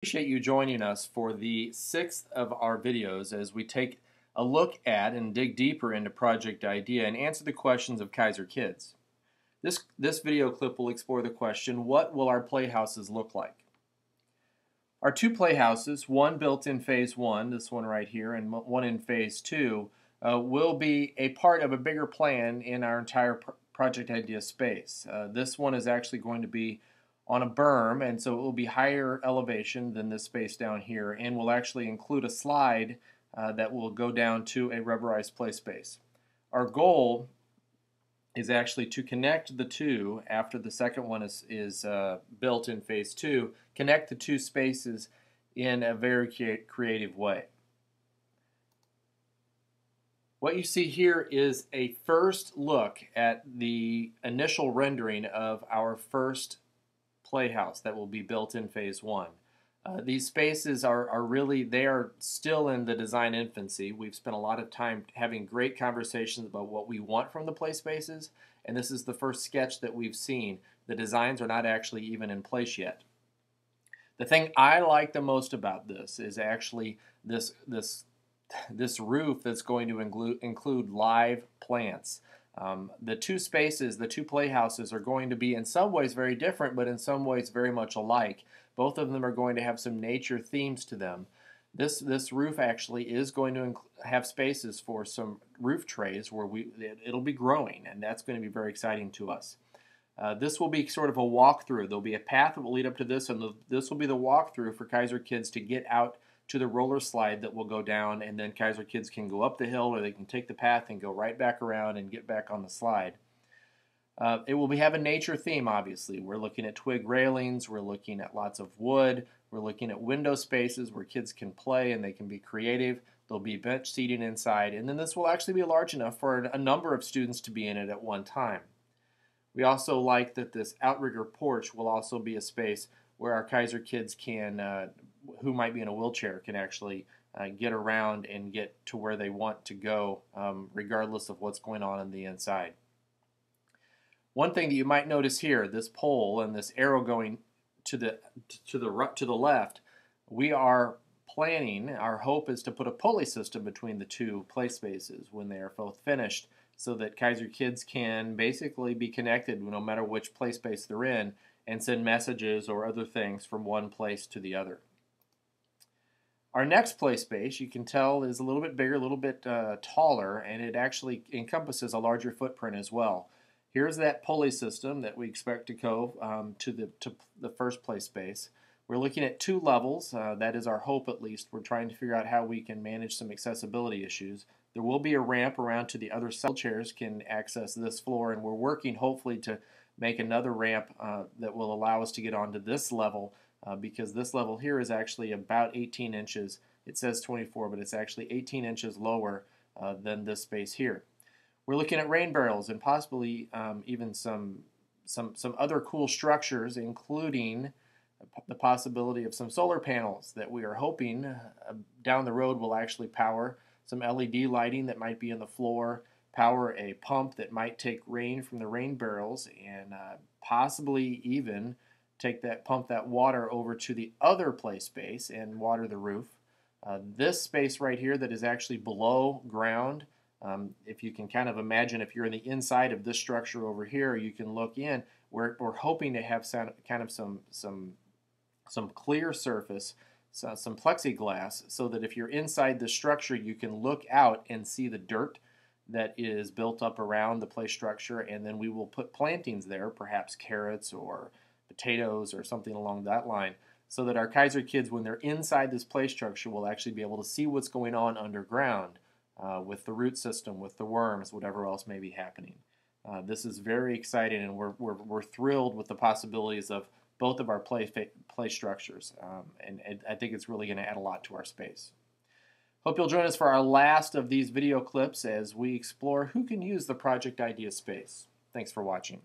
Appreciate you joining us for the sixth of our videos as we take a look at and dig deeper into Project Idea and answer the questions of Keysor Kids. This video clip will explore the question, what will our playhouses look like? Our two playhouses, one built in Phase 1, this one right here, and one in Phase 2, will be a part of a bigger plan in our entire Project Idea space. This one is actually going to be on a berm, and so it will be higher elevation than this space down here, and will actually include a slide that will go down to a rubberized play space. Our goal is actually to connect the two after the second one is built in Phase 2, connect the two spaces in a very creative way. What you see here is a first look at the initial rendering of our first playhouse that will be built in Phase 1. These spaces are really, they are still in the design infancy. We've spent a lot of time having great conversations about what we want from the play spaces, and this is the first sketch that we've seen. The designs are not actually even in place yet. The thing I like the most about this is actually this roof that's going to include live plants. The two spaces, the two playhouses, are going to be in some ways very different, but in some ways very much alike. Both of them are going to have some nature themes to them. This roof actually is going to have spaces for some roof trays where it'll be growing, and that's going to be very exciting to us. This will be sort of a walkthrough. There'll be a path that will lead up to this, and this will be the walkthrough for Keysor Kids to get out to the roller slide that will go down, and then Keysor Kids can go up the hill, or they can take the path and go right back around and get back on the slide. It will have a nature theme, obviously. We're looking at twig railings, we're looking at lots of wood, we're looking at window spaces where kids can play and they can be creative. There'll be bench seating inside, and then this will actually be large enough for a number of students to be in it at one time. We also like that this outrigger porch will also be a space where our Keysor Kids can, who might be in a wheelchair, can actually get around and get to where they want to go, regardless of what's going on the inside. One thing that you might notice here, this pole and this arrow going to the left, we are planning, our hope is to put a pulley system between the two play spaces when they are both finished, so that Keysor Kids can basically be connected no matter which play space they're in, and send messages or other things from one place to the other. Our next play space, you can tell, is a little bit bigger, a little bit taller, and it actually encompasses a larger footprint as well. Here's that pulley system that we expect to go to the first play space. We're looking at two levels. That is our hope, at least. We're trying to figure out how we can manage some accessibility issues. There will be a ramp around to the other side. Wheelchairs can access this floor, and we're working hopefully to make another ramp that will allow us to get onto this level, because this level here is actually about 18 inches. It says 24, but it's actually 18 inches lower than this space here. We're looking at rain barrels and possibly even some other cool structures, including the possibility of some solar panels that we are hoping down the road will actually power some LED lighting that might be in the floor, power a pump that might take rain from the rain barrels, and possibly even pump that water over to the other play space and water the roof. This space right here that is actually below ground, if you can kind of imagine, if you're in the inside of this structure over here, you can look in. We're hoping to have some clear surface, some plexiglass, so that if you're inside the structure, you can look out and see the dirt that is built up around the play structure, and then we will put plantings there, perhaps carrots or potatoes or something along that line, so that our Keysor Kids, when they're inside this play structure, will actually be able to see what's going on underground with the root system, with the worms, whatever else may be happening. This is very exciting, and we're thrilled with the possibilities of both of our play structures, and I think it's really going to add a lot to our space. Hope you'll join us for our last of these video clips as we explore who can use the Project Idea space. Thanks for watching.